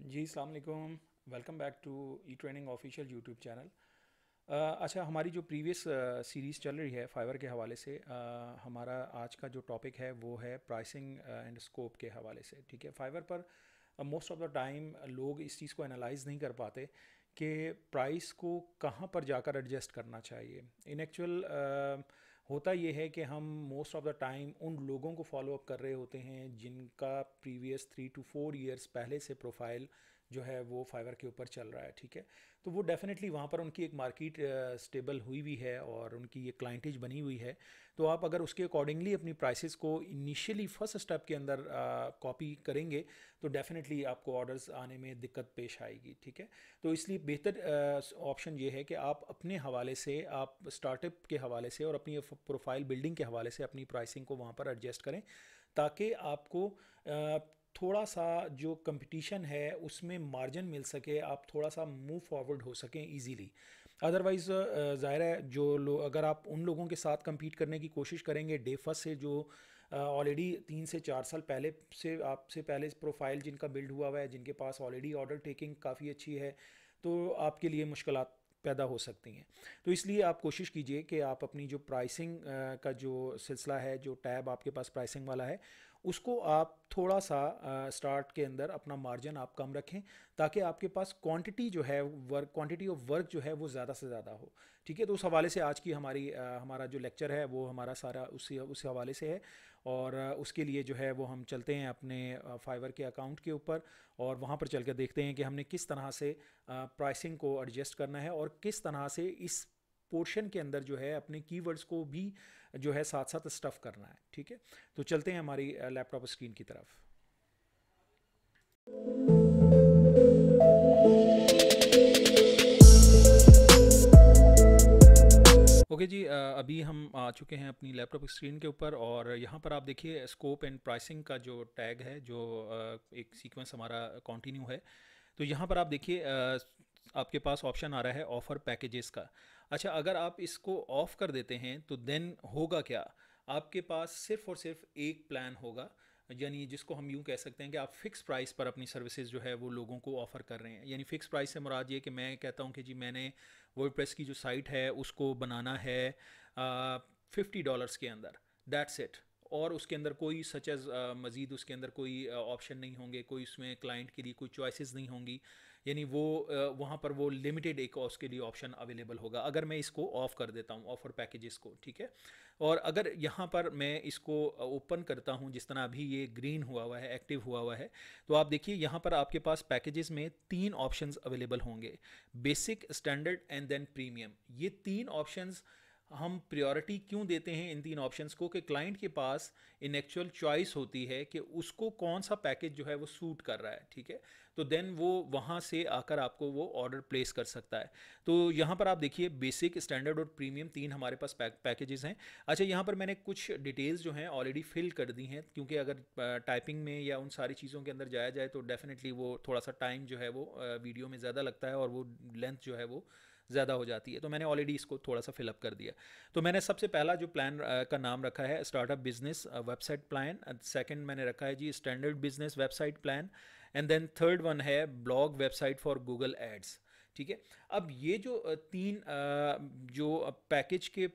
जी अस्सलाम वालेकुम। Welcome back to e training official YouTube channel. अच्छा, हमारी जो प्रीवियस सीरीज़ चल रही है फाइवर के हवाले से, हमारा आज का जो टॉपिक है वो है प्राइसिंग एंड स्कोप के हवाले से। ठीक है, फाइवर पर मोस्ट ऑफ द टाइम लोग इस चीज़ को एनालाइज नहीं कर पाते कि प्राइस को कहाँ पर जाकर एडजस्ट करना चाहिए। इन एक्चुअल होता ये है कि हम मोस्ट ऑफ द टाइम उन लोगों को फॉलो अप कर रहे होते हैं जिनका प्रीवियस 3 to 4 years पहले से प्रोफाइल जो है वो फाइवर के ऊपर चल रहा है। ठीक है, तो वो डेफिनेटली वहाँ पर उनकी एक मार्केट स्टेबल हुई हुई है और उनकी ये क्लाइंटेज बनी हुई है। तो आप अगर उसके अकॉर्डिंगली अपनी प्राइसेस को इनिशियली फर्स्ट स्टेप के अंदर कॉपी करेंगे तो डेफिनेटली आपको ऑर्डर्स आने में दिक्कत पेश आएगी। ठीक है, तो इसलिए बेहतर ऑप्शन ये है कि आप अपने हवाले से, आप स्टार्टअप के हवाले से और अपनी प्रोफाइल बिल्डिंग के हवाले से अपनी प्राइसिंग को वहाँ पर एडजस्ट करें, ताकि आपको थोड़ा सा जो कंपटीशन है उसमें मार्जिन मिल सके, आप थोड़ा सा मूव फॉरवर्ड हो सकें इजीली। अदरवाइज़ ज़ाहिर है जो लोग, अगर आप उन लोगों के साथ compete करने की कोशिश करेंगे डे फर्स्ट से, जो ऑलरेडी 3 से 4 साल पहले से आपसे पहले प्रोफाइल जिनका बिल्ड हुआ हुआ है, जिनके पास ऑलरेडी ऑर्डर टेकिंग काफ़ी अच्छी है, तो आपके लिए मुश्किलात पैदा हो सकती हैं। तो इसलिए आप कोशिश कीजिए कि आप अपनी जो प्राइसिंग का जो सिलसिला है, जो टैब आपके पास प्राइसिंग वाला है, उसको आप थोड़ा सा स्टार्ट के अंदर अपना मार्जिन आप कम रखें, ताकि आपके पास क्वांटिटी जो है, वर्क क्वांटिटी ऑफ वर्क जो है वो ज़्यादा से ज़्यादा हो। ठीक है, तो उस हवाले से आज की हमारा जो लेक्चर है वो हमारा सारा उस हवाले से है। और उसके लिए जो है वो हम चलते हैं अपने फाइवर के अकाउंट के ऊपर, और वहाँ पर चल कर देखते हैं कि हमने किस तरह से प्राइसिंग को एडजस्ट करना है और किस तरह से इस पोर्शन के अंदर जो है अपने कीवर्ड्स को भी जो है साथ साथ स्टफ़ करना है। ठीक है, तो चलते हैं हमारी लैपटॉप स्क्रीन की तरफ। ओके जी, अभी हम आ चुके हैं अपनी लैपटॉप स्क्रीन के ऊपर, और यहाँ पर आप देखिए स्कोप एंड प्राइसिंग का जो टैग है, जो एक सीक्वेंस हमारा कंटिन्यू है। तो यहाँ पर आप देखिए आपके पास ऑप्शन आ रहा है ऑफ़र पैकेजेस का। अच्छा, अगर आप इसको ऑफ़ कर देते हैं तो देन होगा क्या, आपके पास सिर्फ़ और सिर्फ एक प्लान होगा, यानी जिसको हम यूँ कह सकते हैं कि आप फ़िक्स प्राइस पर अपनी सर्विसेज जो है वो लोगों को ऑफ़र कर रहे हैं। यानी फ़िक्स प्राइस से मुराद ये कि मैं कहता हूँ कि जी मैंने वर्डप्रेस की जो साइट है उसको बनाना है $50 के अंदर, दैट्स इट। और उसके अंदर कोई सच एज़ मज़ीद उसके अंदर कोई ऑप्शन नहीं होंगे, कोई उसमें क्लाइंट के लिए कोई चॉइसेस नहीं होंगी। यानी वो वहाँ पर वो लिमिटेड एक उसके लिए ऑप्शन अवेलेबल होगा अगर मैं इसको ऑफ़ कर देता हूँ ऑफ़र पैकेजेस को। ठीक है, और अगर यहाँ पर मैं इसको ओपन करता हूँ, जिस तरह अभी ये ग्रीन हुआ हुआ है, एक्टिव हुआ हुआ है, तो आप देखिए यहाँ पर आपके पास पैकेजेस में 3 ऑप्शंस अवेलेबल होंगे: basic, standard and then premium. ये 3 ऑप्शंस हम प्रायोरिटी क्यों देते हैं इन 3 ऑप्शंस को, कि क्लाइंट के पास इन एक्चुअल चॉइस होती है कि उसको कौन सा पैकेज जो है वो सूट कर रहा है। ठीक है, तो देन वो वहाँ से आकर आपको वो ऑर्डर प्लेस कर सकता है। तो यहाँ पर आप देखिए बेसिक, स्टैंडर्ड और प्रीमियम 3 हमारे पास पैकेजेस हैं। अच्छा, यहाँ पर मैंने कुछ डिटेल्स जो हैं ऑलरेडी फिल कर दी हैं, क्योंकि अगर टाइपिंग में या उन सारी चीज़ों के अंदर जाया जाए तो डेफिनेटली वो थोड़ा सा टाइम जो है वो वीडियो में ज़्यादा लगता है और वो लेंथ जो है वो ज़्यादा हो जाती है। तो मैंने ऑलरेडी इसको थोड़ा सा फिलअप कर दिया। तो मैंने सबसे पहला जो प्लान का नाम रखा है startup business website plan, second मैंने रखा है जी standard business website plan, and then third one है blog website for Google ads. ठीक है, अब ये जो तीन जो पैकेज के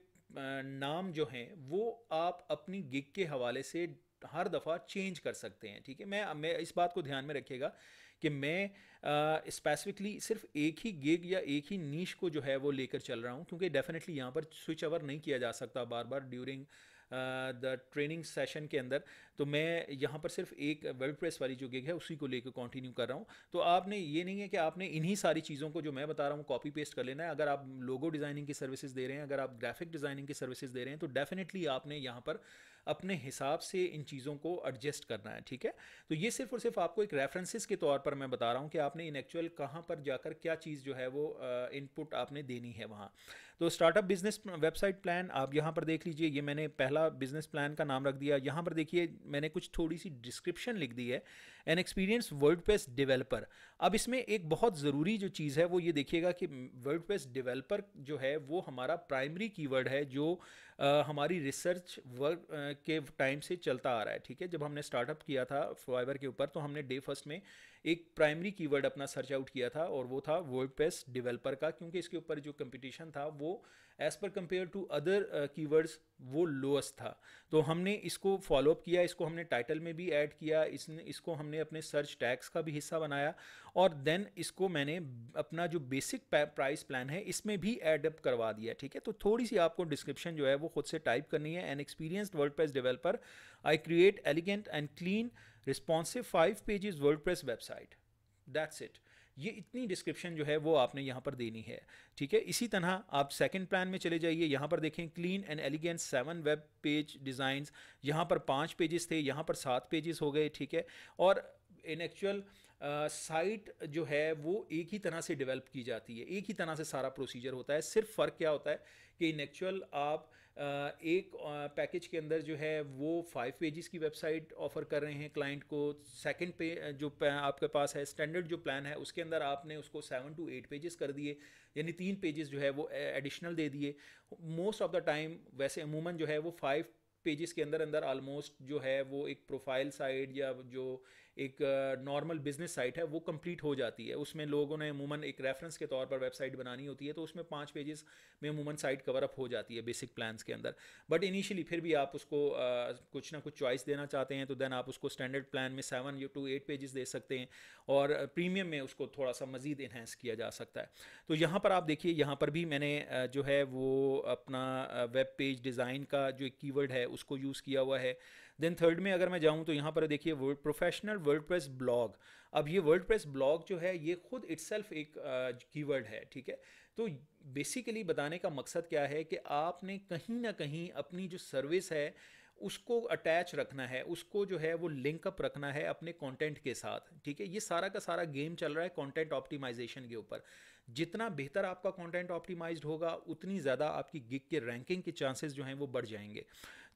नाम जो हैं वो आप अपनी गिग के हवाले से हर दफ़ा चेंज कर सकते हैं। ठीक है, मैं इस बात को ध्यान में रखिएगा कि मैं स्पेसिफिकली सिर्फ एक ही गिग या एक ही नीश को जो है वो लेकर चल रहा हूँ, क्योंकि डेफिनेटली यहाँ पर स्विच ओवर नहीं किया जा सकता बार बार ड्यूरिंग द ट्रेनिंग सेशन के अंदर। तो मैं यहाँ पर सिर्फ एक वर्डप्रेस वाली जो गिग है उसी को लेकर कंटिन्यू कर रहा हूँ। तो आपने ये नहीं है कि आपने इन्हीं सारी चीज़ों को जो मैं बता रहा हूँ कॉपी पेस्ट कर लेना है। अगर आप लोगो डिज़ाइनिंग की सर्विसेज दे रहे हैं, अगर आप ग्राफिक डिज़ाइनिंग की सर्विसेज दे रहे हैं, तो डेफिनेटली आपने यहाँ पर अपने हिसाब से इन चीज़ों को एडजस्ट करना है। ठीक है, तो ये सिर्फ और सिर्फ आपको एक रेफरेंसेस के तौर पर मैं बता रहा हूँ कि आपने इन एक्चुअल कहाँ पर जाकर क्या चीज़ जो है वो इनपुट आपने देनी है वहाँ। तो स्टार्टअप बिजनेस वेबसाइट प्लान आप यहाँ पर देख लीजिए, ये मैंने पहला बिजनेस प्लान का नाम रख दिया। यहाँ पर देखिए मैंने कुछ थोड़ी सी डिस्क्रिप्शन लिख दी है, एन एक्सपीरियंस वर्डप्रेस डेवलपर। अब इसमें एक बहुत ज़रूरी जो चीज़ है वो ये देखिएगा कि वर्डप्रेस डेवलपर जो है वो हमारा प्राइमरी कीवर्ड है, जो हमारी रिसर्च वर्क के टाइम से चलता आ रहा है। ठीक है, जब हमने स्टार्टअप किया था फाइवर के ऊपर तो हमने डे फर्स्ट में एक प्राइमरी कीवर्ड अपना सर्च आउट किया था और वो था वर्डप्रेस डेवलपर का, क्योंकि इसके ऊपर जो कंपटीशन था वो as per compare to other keywords वो लोएस्ट था। तो हमने इसको फॉलोअप किया, इसको हमने टाइटल में भी ऐड किया, इसको हमने अपने सर्च टैग्स का भी हिस्सा बनाया, और देन इसको मैंने अपना जो बेसिक प्राइस प्लान है इसमें भी एडअप करवा दिया। ठीक है, तो थोड़ी सी आपको डिस्क्रिप्शन जो है वो खुद से टाइप करनी है। N experienced WordPress developer, I create elegant and clean responsive 5 pages WordPress website, that's it. ये इतनी डिस्क्रिप्शन जो है वो आपने यहाँ पर देनी है। ठीक है, इसी तरह आप सेकंड प्लान में चले जाइए, यहाँ पर देखें clean and elegant 7 web page designs, यहाँ पर 5 पेजेस थे, यहाँ पर 7 पेजेस हो गए। ठीक है, और इन एक्चुअल साइट जो है वो एक ही तरह से डेवलप की जाती है, एक ही तरह से सारा प्रोसीजर होता है। सिर्फ फ़र्क क्या होता है कि इन एक्चुअल आप एक पैकेज के अंदर जो है वो 5 पेजेस की वेबसाइट ऑफ़र कर रहे हैं क्लाइंट को। सेकंड पे जो आपके पास है स्टैंडर्ड जो प्लान है उसके अंदर आपने उसको 7 to 8 पेजेस कर दिए, यानी 3 पेजेस जो है वो एडिशनल दे दिए। मोस्ट ऑफ द टाइम वैसे अमूमन जो है वो 5 पेजेस के अंदर अंदर ऑलमोस्ट जो है वो एक प्रोफाइल साइट या जो एक नॉर्मल बिजनेस साइट है वो कंप्लीट हो जाती है। उसमें लोगों ने अमूमन एक रेफरेंस के तौर पर वेबसाइट बनानी होती है, तो उसमें 5 पेजेस में अमूमन साइट कवर अप हो जाती है बेसिक प्लान्स के अंदर। बट इनिशियली फिर भी आप उसको कुछ ना कुछ चॉइस देना चाहते हैं, तो देन आप उसको स्टैंडर्ड प्लान में 7 to 8 पेजेस दे सकते हैं, और प्रीमियम में उसको थोड़ा सा मज़ीद इन्हेंस किया जा सकता है। तो यहाँ पर आप देखिए, यहाँ पर भी मैंने जो है वो अपना वेब पेज डिज़ाइन का जो एक कीवर्ड है उसको यूज़ किया हुआ है। देन थर्ड में अगर मैं जाऊँ तो यहाँ पर देखिए वर्ड प्रोफेशनल वर्डप्रेस ब्लॉग। अब ये वर्डप्रेस ब्लॉग जो है ये खुद इटसेल्फ एक कीवर्ड है। ठीक है, तो बेसिकली बताने का मकसद क्या है कि आपने कहीं ना कहीं अपनी जो सर्विस है उसको अटैच रखना है, उसको जो है वो लिंकअप रखना है अपने कंटेंट के साथ। ठीक है, ये सारा का सारा गेम चल रहा है कंटेंट ऑप्टिमाइजेशन के ऊपर। जितना बेहतर आपका कंटेंट ऑप्टिमाइज्ड होगा उतनी ज़्यादा आपकी गिग के रैंकिंग के चांसेस जो हैं वो बढ़ जाएंगे।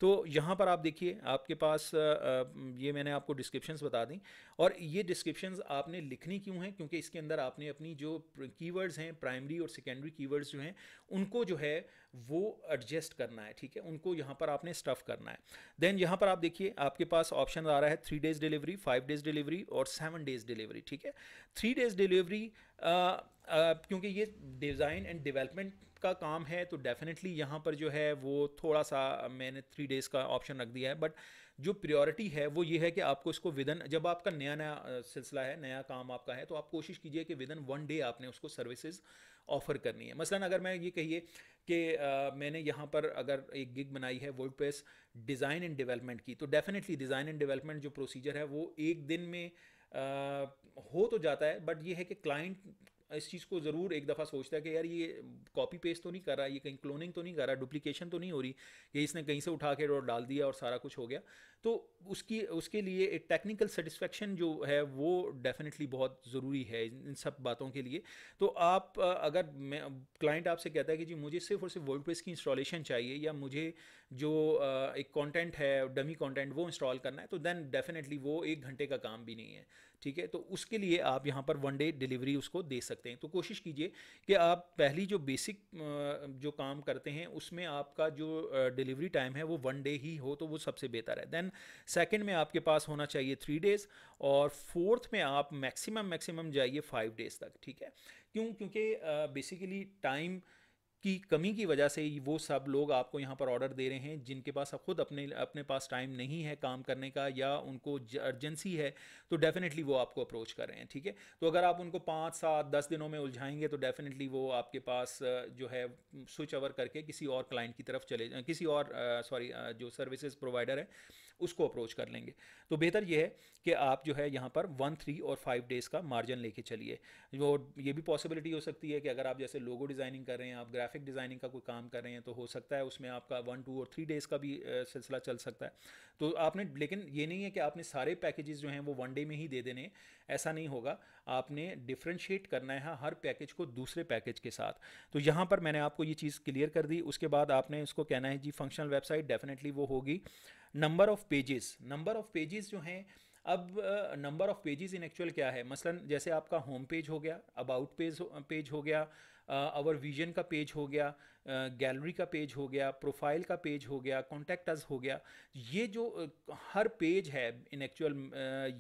तो यहाँ पर आप देखिए आपके पास ये मैंने आपको डिस्क्रिप्शंस बता दी, और ये डिस्क्रिप्शंस आपने लिखनी क्यों हैं, क्योंकि इसके अंदर आपने अपनी जो कीवर्ड्स हैं प्राइमरी और सेकेंडरी कीवर्ड्स जो हैं उनको जो है वो एडजस्ट करना है। ठीक है, उनको यहाँ पर आपने स्टफ़ करना है। देन यहाँ पर आप देखिए आपके पास ऑप्शन आ रहा है 3 days डिलीवरी, 5 days डिलीवरी और 7 days डिलीवरी। ठीक है, 3 days डिलीवरी क्योंकि ये डिज़ाइन एंड डेवलपमेंट का काम है तो डेफिनेटली यहाँ पर जो है वो थोड़ा सा मैंने 3 days का ऑप्शन रख दिया है। बट जो प्रायोरिटी है वो ये है कि आपको इसको विदन, जब आपका नया नया सिलसिला है, नया काम आपका है, तो आप कोशिश कीजिए कि विदन 1 day आपने उसको सर्विसेज ऑफ़र करनी है। मसलन अगर मैं ये कहिए कि मैंने यहाँ पर अगर एक गिग बनाई है वर्डप्रेस डिज़ाइन एंड डेवलपमेंट की, तो डेफिनेटली डिज़ाइन एंड डेवलपमेंट जो प्रोसीजर है वो एक दिन में हो तो जाता है, बट ये है कि क्लाइंट इस चीज़ को ज़रूर एक दफ़ा सोचता है कि यार ये कॉपी पेस्ट तो नहीं कर रहा, ये कहीं क्लोनिंग तो नहीं कर रहा, डुप्लीकेशन तो नहीं हो रही कि इसने कहीं से उठा के और डाल दिया और सारा कुछ हो गया। तो उसके लिए एक टेक्निकल सेटिस्फेक्शन जो है वो डेफिनेटली बहुत ज़रूरी है इन सब बातों के लिए। तो आप अगर मैं क्लाइंट आपसे कहता है कि जी मुझे सिर्फ और सिर्फ वर्डप्रेस की इंस्टॉलेशन चाहिए, या मुझे जो एक कंटेंट है डमी कंटेंट वो इंस्टॉल करना है, तो देन डेफिनेटली वो 1 घंटे का काम भी नहीं है। ठीक है, तो उसके लिए आप यहाँ पर 1 day डिलीवरी उसको दे सकते हैं। तो कोशिश कीजिए कि आप पहली जो बेसिक जो काम करते हैं उसमें आपका जो डिलीवरी टाइम है वो 1 day ही हो, तो वो सबसे बेहतर है। देन सेकंड में आपके पास होना चाहिए 3 days, और फोर्थ में आप मैक्सिमम जाइए 5 days तक। ठीक है, क्यों? क्योंकि बेसिकली टाइम की कमी की वजह से वो सब लोग आपको यहाँ पर ऑर्डर दे रहे हैं जिनके पास अब खुद अपने पास टाइम नहीं है काम करने का, या उनको अर्जेंसी है, तो डेफिनेटली वो आपको अप्रोच कर रहे हैं। ठीक है, तो अगर आप उनको 5, 7, 10 दिनों में उलझाएंगे तो डेफिनेटली वो आपके पास जो है स्विच ओवर करके किसी और क्लाइंट की तरफ किसी और जो सर्विसेज प्रोवाइडर है उसको अप्रोच कर लेंगे। तो बेहतर ये है कि आप जो है यहाँ पर 1, 3 और 5 days का मार्जिन लेके चलिए। ये भी पॉसिबिलिटी हो सकती है कि अगर आप जैसे लोगो डिज़ाइनिंग कर रहे हैं, आप ग्राफिक डिज़ाइनिंग का कोई काम कर रहे हैं, तो हो सकता है उसमें आपका 1, 2 और 3 days का भी सिलसिला चल सकता है। तो आपने, लेकिन ये नहीं है कि आपने सारे पैकेजेस जो हैं वो 1 day में ही दे देने, ऐसा नहीं होगा। आपने डिफ्रेंशिएट करना है हर पैकेज को दूसरे पैकेज के साथ। तो यहाँ पर मैंने आपको ये चीज़ क्लियर कर दी। उसके बाद आपने इसको कहना है जी फंक्शनल वेबसाइट, डेफिनेटली वो होगी। नंबर ऑफ़ पेजेस जो हैं, अब number of pages in actual क्या है, मसलन जैसे आपका होम पेज हो गया, अबाउट पेज हो गया, आवर विजन का पेज हो गया, गैलरी का पेज हो गया, प्रोफाइल का पेज हो गया, कॉन्टैक्ट अस हो गया। ये जो हर पेज है इन एक्चुअल,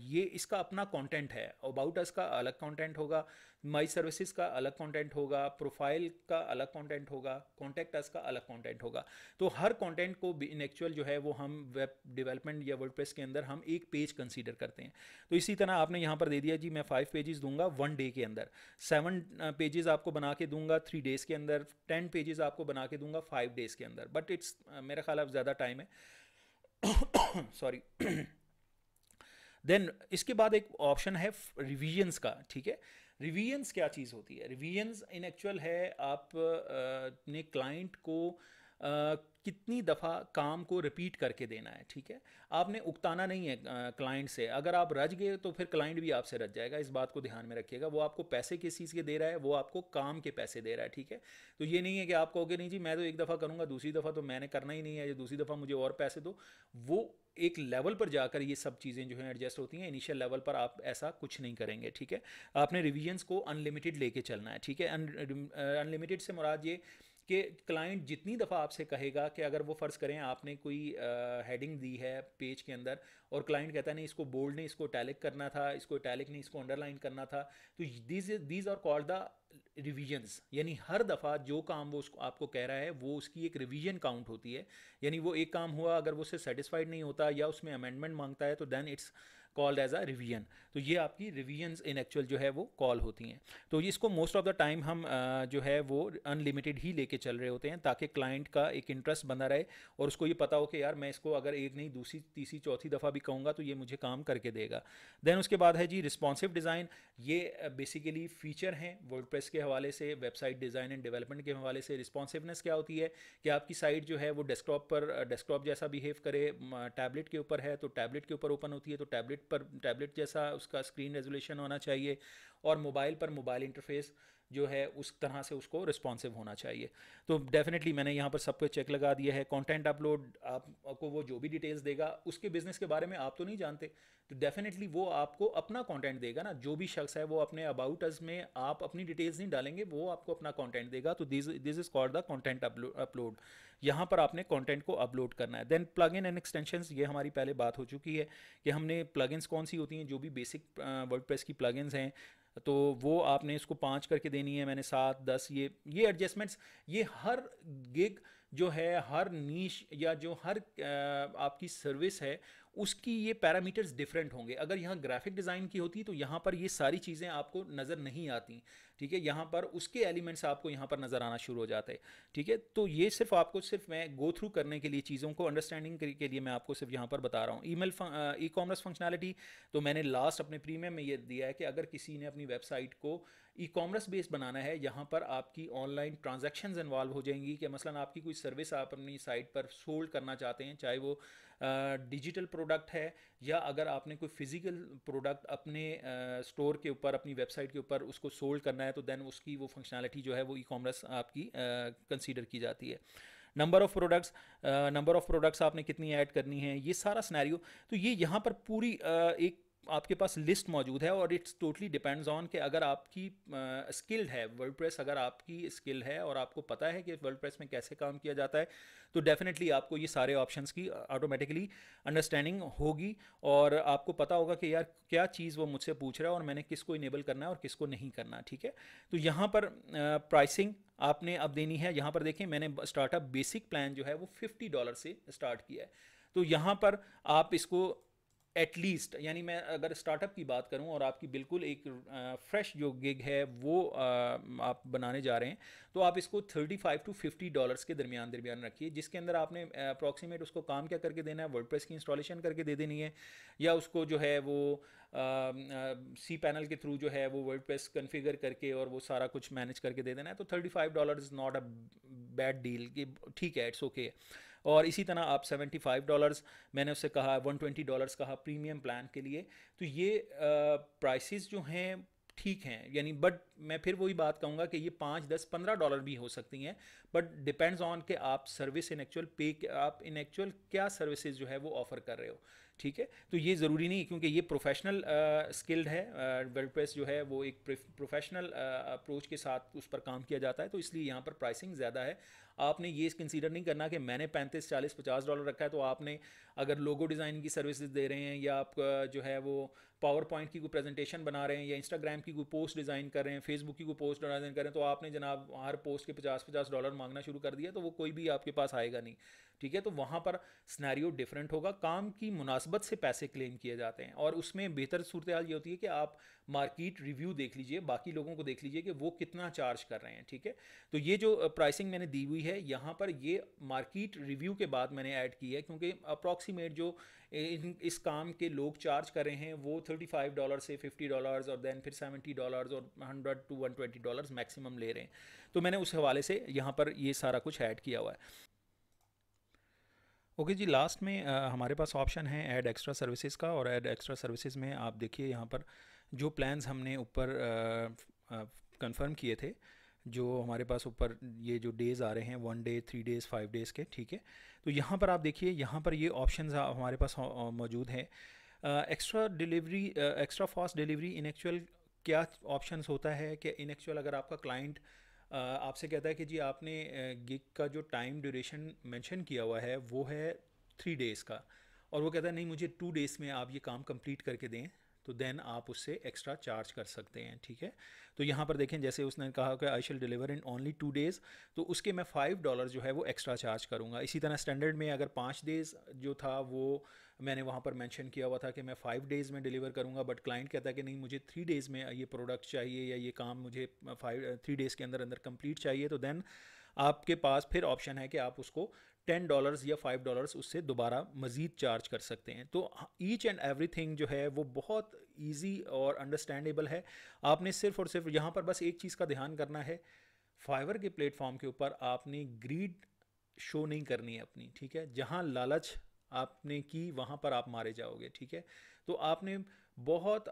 ये इसका अपना कंटेंट है। अबाउट अस का अलग कंटेंट होगा, माई सर्विसेज का अलग कंटेंट होगा, प्रोफाइल का अलग कंटेंट होगा, कॉन्टैक्ट अस का अलग कंटेंट होगा। तो हर कंटेंट को इन एक्चुअल जो है वो हम वेब डेवलपमेंट या वर्डप्रेस के अंदर हम एक पेज कंसीडर करते हैं। तो इसी तरह आपने यहाँ पर दे दिया जी, मैं 5 पेजेस दूंगा 1 डे के अंदर, 7 पेजेस आपको बना के दूंगा 3 डेज़ के अंदर, 10 पेजेस आपको बना के दूंगा 5 डेज़ के अंदर। बट इट्स मेरा ख्याल अब ज़्यादा टाइम है सॉरी। देन इसके बाद एक ऑप्शन है रिविजन्स का, ठीक है। रिविजन्स क्या चीज़ होती है? रिविजन्स इन एक्चुअल है आप ने क्लाइंट को कितनी दफ़ा काम को रिपीट करके देना है, ठीक है। आपने उकताना नहीं है क्लाइंट से। अगर आप रज गए तो फिर क्लाइंट भी आपसे रज जाएगा, इस बात को ध्यान में रखिएगा। वो आपको पैसे किस चीज़ के दे रहा है? वो आपको काम के पैसे दे रहा है, ठीक है। तो ये नहीं है कि आप कहोगे नहीं जी मैं तो एक दफ़ा करूँगा, दूसरी दफ़ा तो मैंने करना ही नहीं है, या दूसरी दफ़ा मुझे और पैसे दो। वो एक लेवल पर जाकर ये सब चीज़ें जो हैं एडजस्ट होती हैं। इनिशियल लेवल पर आप ऐसा कुछ नहीं करेंगे, ठीक है। आपने रिविजन्स को अनलिमिटेड लेके चलना है, ठीक है। अनलिमिटेड से मुराद ये कि क्लाइंट जितनी दफ़ा आपसे कहेगा कि अगर वो फ़र्ज़ करें आपने कोई हेडिंग दी है पेज के अंदर और क्लाइंट कहता है नहीं इसको बोल्ड नहीं, इसको इटैलिक करना था, इसको इटैलिक नहीं, इसको अंडरलाइन करना था, तो these are called the revisions. यानी हर दफ़ा जो काम वो उसको आपको कह रहा है वो उसकी एक रिवीजन काउंट होती है। यानी वो एक काम हुआ, अगर वो उससे सेटिस्फाइड नहीं होता या उसमें अमेंडमेंट मांगता है तो then it's called as a revision. तो ये आपकी रिवीजन्स इन एक्चुअल जो है वो कॉल होती हैं। तो इसको मोस्ट ऑफ द टाइम हम जो है वो अनलिमिटेड ही लेके चल रहे होते हैं, ताकि क्लाइंट का एक इंटरेस्ट बना रहे और उसको ये पता हो कि यार मैं इसको अगर एक नहीं दूसरी तीसरी चौथी दफ़ा भी कहूँगा तो ये मुझे काम करके देगा। देन उसके बाद है जी रिस्पॉन्सिव डिज़ाइन। ये बेसिकली फ़ीचर हैं वर्डप्रेस के हवाले से, वेबसाइट डिज़ाइन एंड डेवलपमेंट के हवाले से। रिस्पॉन्सिवनेस क्या होती है कि आपकी साइट जो है वो डेस्कटॉप जैसा बिहेव करे। टैबलेट के ऊपर है तो टैबलेट के ऊपर ओपन होती है, तो टैबलेट जैसा उसका स्क्रीन रेजोल्यूशन होना चाहिए, और मोबाइल पर मोबाइल इंटरफेस जो है उस तरह से उसको रिस्पॉन्सिव होना चाहिए। तो डेफिनेटली मैंने यहाँ पर सब पे चेक लगा दिया है। कंटेंट अपलोड, आपको वो जो भी डिटेल्स देगा उसके बिजनेस के बारे में आप तो नहीं जानते, तो डेफिनेटली वो आपको अपना कंटेंट देगा ना। जो भी शख्स है वो अपने अबाउट अस में आप अपनी डिटेल्स नहीं डालेंगे, वो आपको अपना कंटेंट देगा। तो this is called the content upload. यहाँ पर आपने कंटेंट को अपलोड करना है। देन प्लगइन एंड एक्सटेंशंस, ये हमारी पहले बात हो चुकी है कि हमने प्लगइन्स कौन सी होती हैं, जो भी बेसिक वर्डप्रेस की प्लगइन्स हैं तो वो आपने इसको 5 करके देनी है। मैंने 7 10 ये एडजस्टमेंट्स, ये हर गिग जो है, हर नीश या जो हर आपकी सर्विस है उसकी ये पैरामीटर्स डिफरेंट होंगे। अगर यहाँ ग्राफिक डिज़ाइन की होती तो यहाँ पर ये सारी चीज़ें आपको नज़र नहीं आती, ठीक है। यहाँ पर उसके एलिमेंट्स आपको यहाँ पर नज़र आना शुरू हो जाते, ठीक है। तो ये सिर्फ आपको सिर्फ मैं गो थ्रू करने के लिए, चीज़ों को अंडरस्टैंडिंग के लिए मैं आपको सिर्फ यहाँ पर बता रहा हूँ। ई कॉमर्स फंक्शनैलिटी तो मैंने लास्ट अपने प्रीमियम में ये दिया है कि अगर किसी ने अपनी वेबसाइट को ई कॉमर्स बेस्ड बनाना है, यहाँ पर आपकी ऑनलाइन ट्रांजैक्शंस इन्वॉल्व हो जाएंगी। कि मसलन आपकी कोई सर्विस आप अपनी साइट पर सोल्ड करना चाहते हैं, चाहे वो डिजिटल प्रोडक्ट है या अगर आपने कोई फिजिकल प्रोडक्ट अपने स्टोर के ऊपर, अपनी वेबसाइट के ऊपर उसको सोल्ड करना है, तो देन उसकी वो फंक्शनैलिटी जो है वो ई कॉमर्स आपकी कंसीडर की जाती है। नंबर ऑफ़ प्रोडक्ट्स आपने कितनी ऐड करनी है, ये सारा सिनेरियो। तो ये यहाँ पर पूरी एक आपके पास लिस्ट मौजूद है, और इट्स टोटली डिपेंड्स ऑन कि अगर आपकी स्किल्ड है वर्डप्रेस, अगर आपकी स्किल है और आपको पता है कि वर्डप्रेस में कैसे काम किया जाता है, तो डेफिनेटली आपको ये सारे ऑप्शंस की ऑटोमेटिकली अंडरस्टैंडिंग होगी, और आपको पता होगा कि यार क्या चीज़ वो मुझसे पूछ रहा है और मैंने किसको इनेबल करना है और किसको नहीं करना, ठीक है। तो यहाँ पर प्राइसिंग आपने अब देनी है। यहाँ पर देखें मैंने स्टार्टअप बेसिक प्लान जो है वो $50 से स्टार्ट किया है। तो यहाँ पर आप इसको एटलीस्ट, यानी मैं अगर स्टार्टअप की बात करूं और आपकी बिल्कुल एक फ्रेश जो गिग है वो आप बनाने जा रहे हैं, तो आप इसको $35 to $50 के दरमियान रखिए, जिसके अंदर आपने अप्रॉक्सीमेट उसको काम क्या करके देना है, वर्डप्रेस की इंस्टॉलेशन करके दे देनी है, या उसको जो है वो सी पैनल के थ्रू जो है वो वर्डप्रेस कन्फिगर करके और वो सारा कुछ मैनेज करके दे देना है। तो $35 is not a bad deal, कि ठीक है, इट्स ओके। और इसी तरह आप $75, मैंने उससे कहा $120 कहा प्रीमियम प्लान के लिए। तो ये प्राइसेस जो हैं ठीक हैं, यानी बट मैं फिर वही बात कहूँगा कि ये $5 10 $15 भी हो सकती हैं, बट डिपेंड्स ऑन कि आप सर्विस इन एक्चुअल आप इन एक्चुअल क्या सर्विसेज जो है वो ऑफ़र कर रहे हो। ठीक है। तो ये ज़रूरी नहीं, क्योंकि ये प्रोफेशनल स्किल्ड है। वर्डप्रेस जो है वो एक प्रोफेशनल अप्रोच के साथ उस पर काम किया जाता है, तो इसलिए यहाँ पर प्राइसिंग ज़्यादा है। आपने ये कंसीडर नहीं करना कि मैंने 35, 40, 50 डॉलर रखा है, तो आपने अगर लोगो डिज़ाइन की सर्विसेज दे रहे हैं, या आप जो है वो पावर पॉइंट की कोई प्रेजेंटेशन बना रहे हैं, या इंस्टाग्राम की कोई पोस्ट डिज़ाइन कर रहे हैं, फेसबुक की कोई पोस्ट डिज़ाइन कर रहे हैं, तो आपने जनाब हर पोस्ट के 50-50 डॉलर मांगना शुरू कर दिया, तो वो कोई भी आपके पास आएगा नहीं। ठीक है, तो वहाँ पर स्नैरियो डिफरेंट होगा, काम की मुनासबत से पैसे क्लेम किए जाते हैं, और उसमें बेहतर सूरत हाल ये होती है कि आप मार्केट रिव्यू देख लीजिए, बाकी लोगों को देख लीजिए कि वो कितना चार्ज कर रहे हैं। ठीक है, तो ये जो प्राइसिंग मैंने दी हुई है यहाँ पर, ये मार्केट रिव्यू के बाद मैंने ऐड की है, क्योंकि अप्रॉक्सीमेट जो इस काम के लोग चार्ज कर रहे हैं वो $35 से $50, और देन फिर $70 और $100 to $120 मैक्सिमम ले रहे हैं। तो मैंने उस हवाले से यहाँ पर ये सारा कुछ ऐड किया हुआ है। ओके जी, लास्ट में हमारे पास ऑप्शन है ऐड एक्स्ट्रा सर्विसेज का, और ऐड एक्स्ट्रा सर्विसेज में आप देखिए यहाँ पर जो प्लान्स हमने ऊपर कंफर्म किए थे, जो हमारे पास ऊपर ये जो डेज़ आ रहे हैं 1 डे 3 डेज़ 5 डेज़ के, ठीक है। तो यहाँ पर आप देखिए, यहाँ पर ये ऑप्शंस हमारे पास मौजूद हैं। Extra delivery, extra fast delivery इन एक्चुअल क्या ऑप्शंस होता है कि इन एक्चुअल अगर आपका क्लाइंट आपसे कहता है कि जी आपने गिग का जो टाइम ड्यूरेशन मेंशन किया हुआ है वो है 3 डेज़ का, और वो कहता है नहीं मुझे 2 डेज़ में आप ये काम कंप्लीट करके दें, तो देन आप उससे एक्स्ट्रा चार्ज कर सकते हैं। ठीक है, तो यहाँ पर देखें जैसे उसने कहा कि आई शिल डिलीवर इन ओनली 2 डेज़, तो उसके मैं $5 जो है वो एक्स्ट्रा चार्ज करूँगा। इसी तरह स्टैंडर्ड में अगर 5 डेज़ जो था वो मैंने वहाँ पर मेंशन किया हुआ था कि मैं 5 डेज़ में डिलीवर करूँगा, बट क्लाइंट कहता है कि नहीं मुझे 3 डेज़ में ये प्रोडक्ट चाहिए, या ये काम मुझे 3 डेज़ के अंदर अंदर कंप्लीट चाहिए, तो देन आपके पास फिर ऑप्शन है कि आप उसको $10 या $5 उससे दोबारा मज़ीद चार्ज कर सकते हैं। तो ईच एंड एवरीथिंग जो है वो बहुत ईजी और अंडरस्टैंडेबल है। आपने सिर्फ और सिर्फ यहाँ पर बस एक चीज़ का ध्यान करना है, फाइवर के प्लेटफॉर्म के ऊपर आपने ग्रीड शो नहीं करनी है अपनी। ठीक है, जहाँ लालच आपने की वहाँ पर आप मारे जाओगे। ठीक है, तो आपने बहुत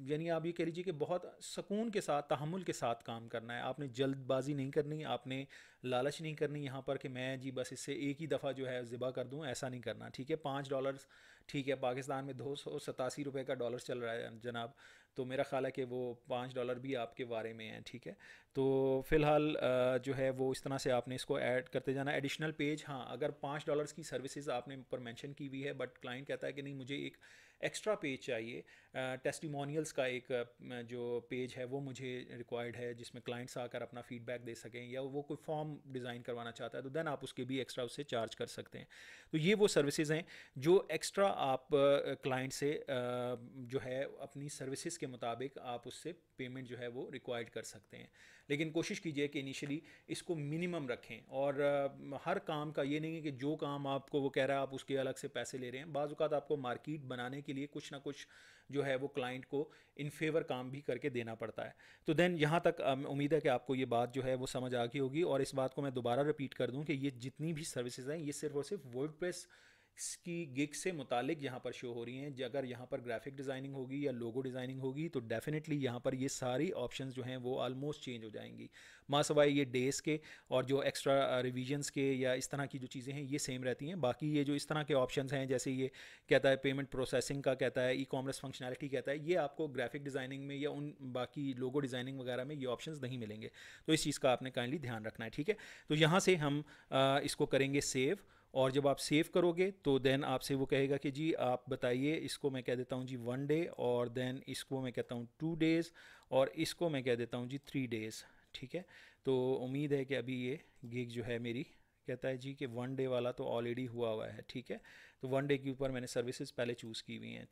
यानी आप ये कह लीजिए कि बहुत सुकून के साथ, तहम्मुल के साथ काम करना है। आपने जल्दबाजी नहीं करनी, आपने लालच नहीं करनी यहाँ पर कि मैं जी बस इससे एक ही दफ़ा जो है ज़िबा कर दूँ, ऐसा नहीं करना। ठीक है, $5, ठीक है, पाकिस्तान में $287 का डॉलर चल रहा है जनाब, तो मेरा ख्याल है कि वो $5 भी आपके बारे में हैं। ठीक है, तो फ़िलहाल जो है वो इस तरह से आपने इसको ऐड करते जाना। एडिशनल पेज, हाँ, अगर $5 की सर्विसेज आपने ऊपर मेंशन की हुई है, बट क्लाइंट कहता है कि नहीं मुझे एक एक्स्ट्रा पेज चाहिए, टेस्टिमोनियल्स का एक जो पेज है वो मुझे रिक्वायर्ड है, जिसमें क्लाइंट्स आकर अपना फीडबैक दे सकें, या वो कोई फॉर्म डिज़ाइन करवाना चाहता है, तो देन आप उसके भी एक्स्ट्रा उससे चार्ज कर सकते हैं। तो ये वो सर्विसेज हैं जो एक्स्ट्रा आप क्लाइंट से जो है अपनी सर्विसेज के मुताबिक आप उससे पेमेंट जो है वो रिक्वायर्ड कर सकते हैं। लेकिन कोशिश कीजिए कि इनिशियली इसको मिनिमम रखें, और हर काम का ये नहीं है कि जो काम आपको वो कह रहा है आप उसके अलग से पैसे ले रहे हैं। बाज़ औक़ात आपको मार्केट बनाने के लिए कुछ ना कुछ जो है वो क्लाइंट को इन फेवर काम भी करके देना पड़ता है। तो देन यहाँ तक उम्मीद है कि आपको ये बात जो है वो समझ आ गई होगी, और इस बात को मैं दोबारा रिपीट कर दूँ कि ये जितनी भी सर्विसेज हैं ये सिर्फ और सिर्फ वर्डप्रेस की गिग से मुतालिक यहाँ पर शो हो रही हैं। अगर यहाँ पर ग्राफिक डिज़ाइनिंग होगी या लोगो डिज़ाइनिंग होगी, तो डेफिनेटली यहाँ पर ये सारी ऑप्शंस जो हैं वो आलमोस्ट चेंज हो जाएंगी, मासवाई ये डेज़ के, और जो एक्स्ट्रा रिवीजन्स के या इस तरह की जो चीज़ें हैं ये सेम रहती हैं। बाकी ये जो इस तरह के ऑप्शंस हैं, जैसे ये कहता है पेमेंट प्रोसेसिंग का, कहता है ई कॉमर्स फंक्शनैलिटी कहता है, ये आपको ग्राफिक डिज़ाइनिंग में या उन बाकी लोगो डिज़ाइनिंग वगैरह में ये ऑप्शंस नहीं मिलेंगे। तो इस चीज़ का आपने काइंडली ध्यान रखना है। ठीक है, तो यहाँ से हम इसको करेंगे सेव, और जब आप सेव करोगे तो देन आपसे वो कहेगा कि जी आप बताइए, इसको मैं कह देता हूँ जी 1 डे, और देन इसको मैं कहता हूँ 2 डेज़, और इसको मैं कह देता हूँ जी 3 डेज़। ठीक है, तो उम्मीद है कि अभी ये गिग जो है मेरी, कहता है जी कि 1 डे वाला तो ऑलरेडी हुआ है। ठीक है, तो 1 डे के ऊपर मैंने सर्विसेज पहले चूज़ की हुई हैं।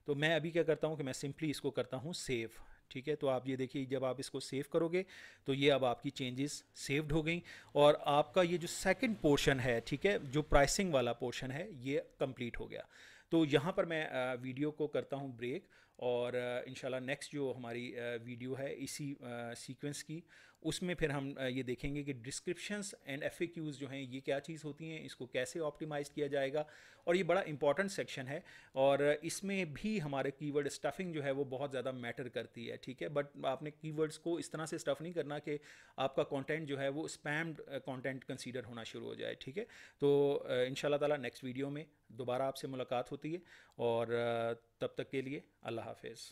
तो मैं अभी क्या करता हूँ कि मैं सिंपली इसको करता हूँ सेव। ठीक है, तो आप ये देखिए जब आप इसको सेव करोगे तो ये अब आपकी चेंजेस सेव्ड हो गई, और आपका ये जो सेकंड पोर्शन है, ठीक है, जो प्राइसिंग वाला पोर्शन है, ये कंप्लीट हो गया। तो यहाँ पर मैं वीडियो को करता हूँ ब्रेक, और इंशाल्लाह नेक्स्ट जो हमारी वीडियो है इसी सीक्वेंस की, उसमें फिर हम ये देखेंगे कि डिस्क्रिप्शंस एंड एफएक्यूज़ जो हैं ये क्या चीज़ होती हैं, इसको कैसे ऑप्टिमाइज़ किया जाएगा। और ये बड़ा इंपॉर्टेंट सेक्शन है और इसमें भी हमारे कीवर्ड स्टफिंग जो है वो बहुत ज़्यादा मैटर करती है, ठीक है। बट आपने कीवर्ड्स को इस तरह से स्टफ़ नहीं करना कि आपका कंटेंट जो है वो स्पैम्ड कंटेंट कंसीडर होना शुरू हो जाए, ठीक है। तो इंशाल्लाह ताला नेक्स्ट वीडियो में दोबारा आपसे मुलाकात होती है और तब तक के लिए अल्लाह हाफिज़।